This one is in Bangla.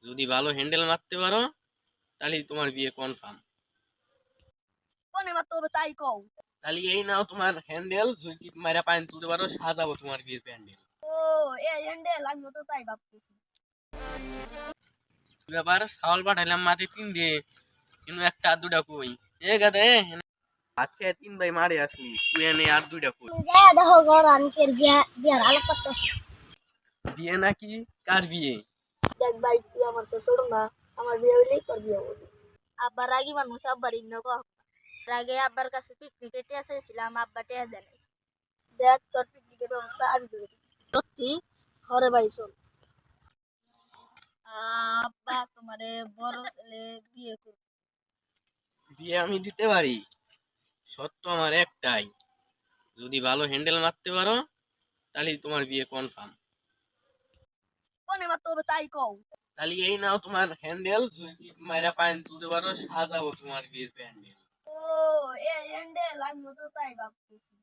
যদি ভালো হ্যান্ডেল মারতে পারো তাহলে তোমার বিয়ে কনফার্ম। কোনে মারতে হবে তাই কও। তাহলে এই নাও তোমার হ্যান্ডেল, যদি মাইরা পাইন তুলতে পারো সাজাবো তোমার বিয়ের প্যান্ডেল। ও এই হ্যান্ডেল আমি তো তাই ভাবতেছি। ব্যাপার চাউল পাঠাইলাম মাঠে 3 দিয়ে, কিন্তু একটা আর দুটা কই। এ গাদে ভাত খেয়ে 3 ভাই মারে আসলি, তুই এনে আর দুইটা কই? যা দেখো ঘর আনকের বিয়ার আলাপ করতেছি। বিয়ে নাকি? কার বিয়ে? দেখ ভাই তুই আমার চেয়ে ছোট না, আমার বিয়ে হইলেই তোর বিয়ে হবে। আব্বার রাগি মানুষ, আব্বার ইন্ন কহ। আগে আব্বার কাছে পিকনিকে টিয়া চাইছিলাম, আব্বা টিয়া দেয় নাই। দেখ তোর পিকনিকের ব্যবস্থা আমি করে দিই। সত্যি? হরে ভাই চল। আব্বা তোমারে বড় ছেলে বিয়ে করবে। বিয়ে আমি দিতে পারি, সত্য আমার একটাই, যদি ভালো হ্যান্ডেল মারতে পারো তাহলে তোমার বিয়ে কনফার্ম। কোনে মারতে হবে তাই কও। তাহলে এই নাও তোমার হ্যান্ডেল, যদি মাইরা পাইন তুলতে পারো সাজাবো তোমার বিয়ের প্যান্ডেল। ও এই হ্যান্ডেল আমি তো তাই ভাবতেছি।